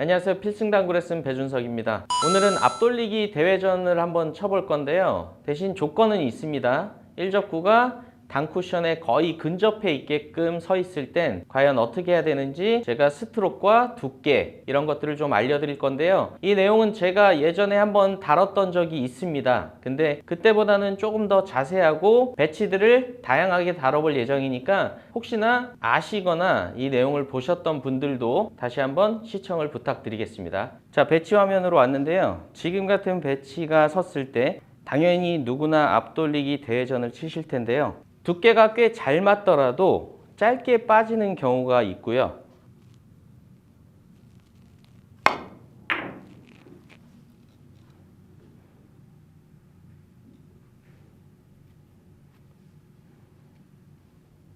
안녕하세요. 필승당구 레슨 배준석입니다. 오늘은 앞돌리기 대회전을 한번 쳐볼 건데요. 대신 조건은 있습니다. 1적구가 당쿠션에 거의 근접해 있게끔 서 있을 땐 과연 어떻게 해야 되는지 제가 스트로크와 두께 이런 것들을 좀 알려드릴 건데요. 이 내용은 제가 예전에 한번 다뤘던 적이 있습니다. 근데 그때보다는 조금 더 자세하고 배치들을 다양하게 다뤄볼 예정이니까 혹시나 아시거나 이 내용을 보셨던 분들도 다시 한번 시청을 부탁드리겠습니다. 자, 배치 화면으로 왔는데요. 지금 같은 배치가 섰을 때 당연히 누구나 앞돌리기 대회전을 치실 텐데요. 두께가 꽤 잘 맞더라도 짧게 빠지는 경우가 있고요.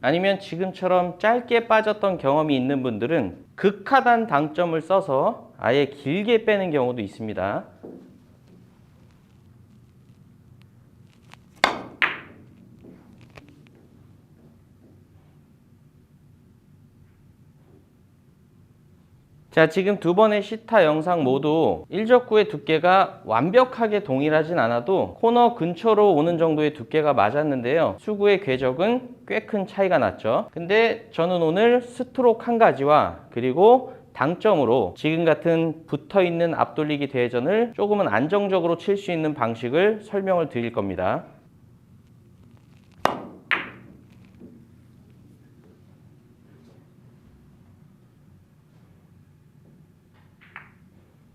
아니면 지금처럼 짧게 빠졌던 경험이 있는 분들은 극하단 당점을 써서 아예 길게 빼는 경우도 있습니다. 자, 지금 두 번의 시타 영상 모두 1적구의 두께가 완벽하게 동일하진 않아도 코너 근처로 오는 정도의 두께가 맞았는데요. 수구의 궤적은 꽤 큰 차이가 났죠. 근데 저는 오늘 스트로크 한 가지와 그리고 당점으로 지금 같은 붙어있는 앞돌리기 대회전을 조금은 안정적으로 칠 수 있는 방식을 설명을 드릴 겁니다.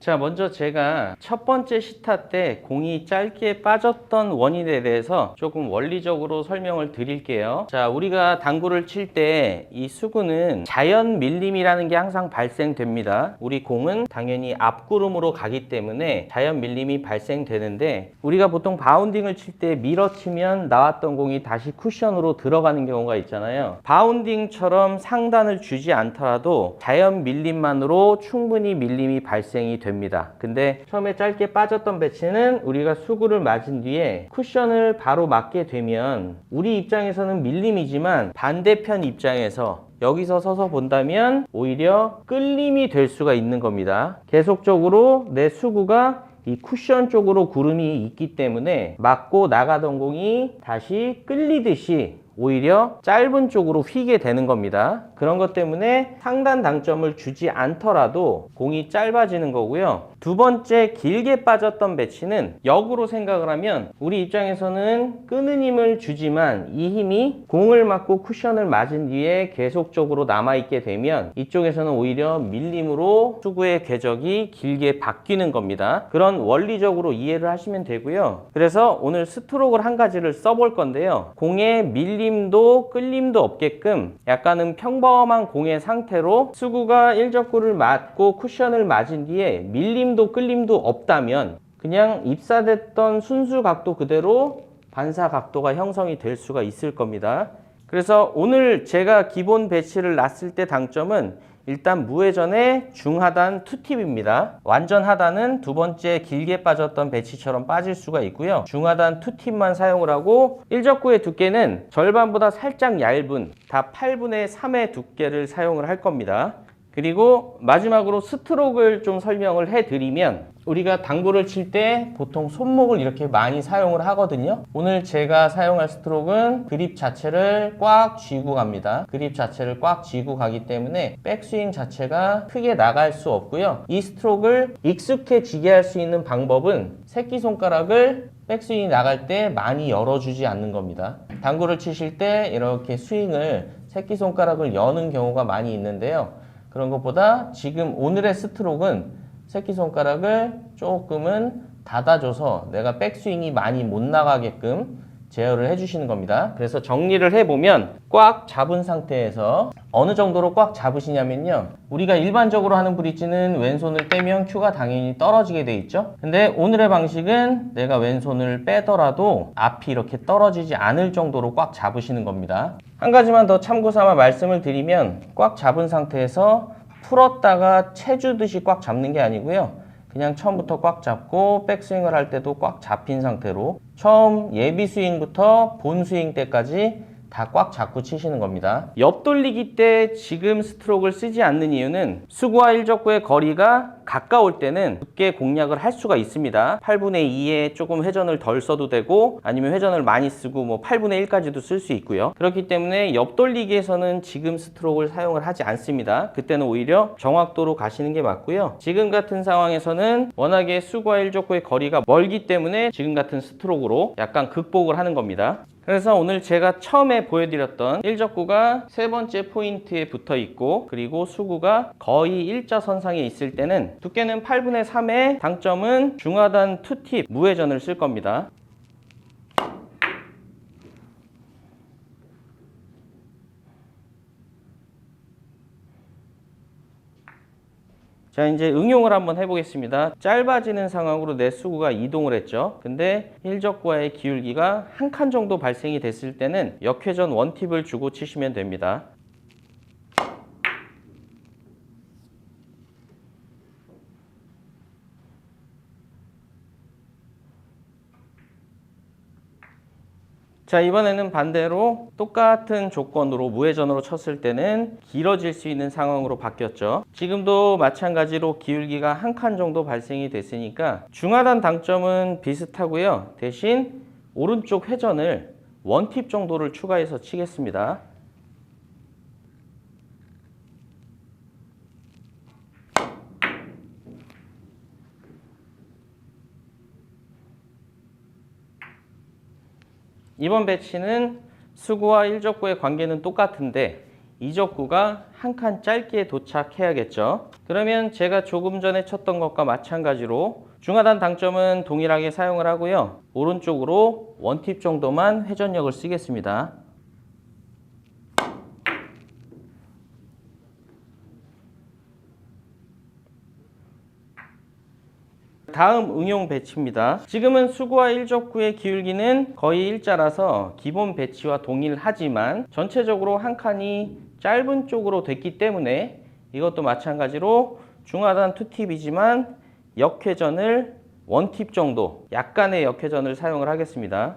자, 먼저 제가 첫 번째 시타 때 공이 짧게 빠졌던 원인에 대해서 조금 원리적으로 설명을 드릴게요. 자, 우리가 당구를 칠 때 이 수구는 자연 밀림이라는 게 항상 발생됩니다. 우리 공은 당연히 앞구름으로 가기 때문에 자연 밀림이 발생되는데 우리가 보통 바운딩을 칠 때 밀어치면 나왔던 공이 다시 쿠션으로 들어가는 경우가 있잖아요. 바운딩처럼 상단을 주지 않더라도 자연 밀림만으로 충분히 밀림이 발생이 됩니다. 근데 처음에 짧게 빠졌던 배치는 우리가 수구를 맞은 뒤에 쿠션을 바로 맞게 되면 우리 입장에서는 밀림이지만 반대편 입장에서 여기서 서서 본다면 오히려 끌림이 될 수가 있는 겁니다. 계속적으로 내 수구가 이 쿠션 쪽으로 구름이 있기 때문에 맞고 나가던 공이 다시 끌리듯이 오히려 짧은 쪽으로 휘게 되는 겁니다. 그런 것 때문에 상단 당점을 주지 않더라도 공이 짧아지는 거고요. 두 번째 길게 빠졌던 배치는 역으로 생각을 하면 우리 입장에서는 끄는 힘을 주지만 이 힘이 공을 맞고 쿠션을 맞은 뒤에 계속적으로 남아있게 되면 이쪽에서는 오히려 밀림으로 수구의 궤적이 길게 바뀌는 겁니다. 그런 원리적으로 이해를 하시면 되고요. 그래서 오늘 스트로크를 한 가지를 써볼 건데요. 공의 밀림도 끌림도 없게끔 약간은 평범한 공의 상태로 수구가 1적구를 맞고 쿠션을 맞은 뒤에 밀림도 끌림도 없다면 그냥 입사됐던 순수 각도 그대로 반사 각도가 형성이 될 수가 있을 겁니다. 그래서 오늘 제가 기본 배치를 놨을 때 당점은 일단 무회전의 중하단 투팁입니다. 완전 하단은 두 번째 길게 빠졌던 배치처럼 빠질 수가 있고요. 중하단 투팁만 사용을 하고 1적구의 두께는 절반보다 살짝 얇은 다 8분의 3의 두께를 사용을 할 겁니다. 그리고 마지막으로 스트로크를 좀 설명을 해드리면 우리가 당구를 칠 때 보통 손목을 이렇게 많이 사용을 하거든요. 오늘 제가 사용할 스트로크는 그립 자체를 꽉 쥐고 갑니다. 그립 자체를 꽉 쥐고 가기 때문에 백스윙 자체가 크게 나갈 수 없고요. 이 스트로크를 익숙해지게 할 수 있는 방법은 새끼손가락을 백스윙이 나갈 때 많이 열어주지 않는 겁니다. 당구를 치실 때 이렇게 스윙을 새끼손가락을 여는 경우가 많이 있는데요. 그런 것보다 지금 오늘의 스트로크는 새끼손가락을 조금은 닫아줘서 내가 백스윙이 많이 못 나가게끔 제어를 해주시는 겁니다. 그래서 정리를 해보면 꽉 잡은 상태에서 어느 정도로 꽉 잡으시냐면요. 우리가 일반적으로 하는 브릿지는 왼손을 떼면 큐가 당연히 떨어지게 돼 있죠. 근데 오늘의 방식은 내가 왼손을 빼더라도 앞이 이렇게 떨어지지 않을 정도로 꽉 잡으시는 겁니다. 한 가지만 더 참고 삼아 말씀을 드리면 꽉 잡은 상태에서 풀었다가 채주듯이 꽉 잡는 게 아니고요. 그냥 처음부터 꽉 잡고 백스윙을 할 때도 꽉 잡힌 상태로 처음 예비 스윙부터 본 스윙 때까지 다 꽉 잡고 치시는 겁니다. 옆돌리기 때 지금 스트로크를 쓰지 않는 이유는 수구와 일적구의 거리가 가까울 때는 두께 공략을 할 수가 있습니다. 8분의 2에 조금 회전을 덜 써도 되고 아니면 회전을 많이 쓰고 뭐 8분의 1까지도 쓸 수 있고요. 그렇기 때문에 옆돌리기에서는 지금 스트로크를 사용을 하지 않습니다. 그때는 오히려 정확도로 가시는 게 맞고요. 지금 같은 상황에서는 워낙에 수구와 일적구의 거리가 멀기 때문에 지금 같은 스트로크로 약간 극복을 하는 겁니다. 그래서 오늘 제가 처음에 보여드렸던 일적구가 세 번째 포인트에 붙어 있고 그리고 수구가 거의 일자선상에 있을 때는 두께는 8분의 3에 당점은 중하단 투팁 무회전을 쓸 겁니다. 자, 이제 응용을 한번 해보겠습니다. 짧아지는 상황으로 내 수구가 이동을 했죠. 근데 일적구와의 기울기가 한 칸 정도 발생이 됐을 때는 역회전 원팁을 주고 치시면 됩니다. 자, 이번에는 반대로 똑같은 조건으로 무회전으로 쳤을 때는 길어질 수 있는 상황으로 바뀌었죠. 지금도 마찬가지로 기울기가 한 칸 정도 발생이 됐으니까 중하단 당점은 비슷하고요. 대신 오른쪽 회전을 원팁 정도를 추가해서 치겠습니다. 이번 배치는 수구와 일적구의 관계는 똑같은데 이적구가 한 칸 짧게 도착해야겠죠. 그러면 제가 조금 전에 쳤던 것과 마찬가지로 중하단 당점은 동일하게 사용을 하고요. 오른쪽으로 원팁 정도만 회전력을 쓰겠습니다. 다음 응용 배치입니다. 지금은 수구와 일적구의 기울기는 거의 일자라서 기본 배치와 동일하지만 전체적으로 한 칸이 짧은 쪽으로 됐기 때문에 이것도 마찬가지로 중하단 투팁이지만 역회전을 원팁 정도 약간의 역회전을 사용을 하겠습니다.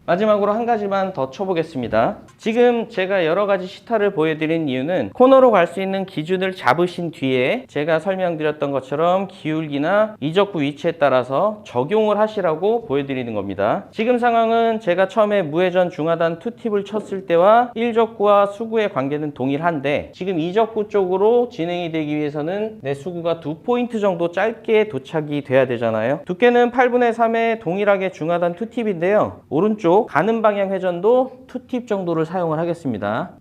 마지막으로 한 가지만 더 쳐보겠습니다. 지금 제가 여러 가지 시타를 보여드린 이유는 코너로 갈 수 있는 기준을 잡으신 뒤에 제가 설명드렸던 것처럼 기울기나 이적구 위치에 따라서 적용을 하시라고 보여드리는 겁니다. 지금 상황은 제가 처음에 무회전 중하단 투팁을 쳤을 때와 일적구와 수구의 관계는 동일한데 지금 이적구 쪽으로 진행이 되기 위해서는 내 수구가 2포인트 정도 짧게 도착이 돼야 되잖아요. 두께는 8분의 3에 동일하게 중하단 투팁인데요. 오른쪽 가는 방향 회전도 투팁 정도를 사용을 하겠습니다.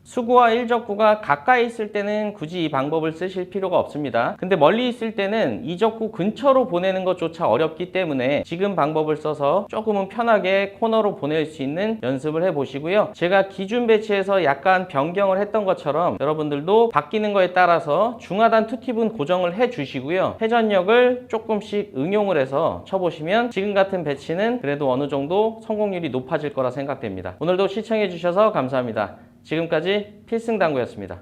수구와 일적구가 가까이 있을 때는 굳이 이 방법을 쓰실 필요가 없습니다. 근데 멀리 있을 때는 이적구 근처로 보내는 것조차 어렵기 때문에 지금 방법을 써서 조금은 편하게 코너로 보낼 수 있는 연습을 해보시고요. 제가 기준 배치에서 약간 변경을 했던 것처럼 여러분들도 바뀌는 거에 따라서 중하단 투팁은 고정을 해주시고요. 회전력을 조금씩 응용을 해서 쳐보시면 지금 같은 배치는 그래도 어느 정도 성공률이 높아질 거라 생각됩니다. 오늘도 시청해 주셔서 감사합니다. 지금까지 필승당구였습니다.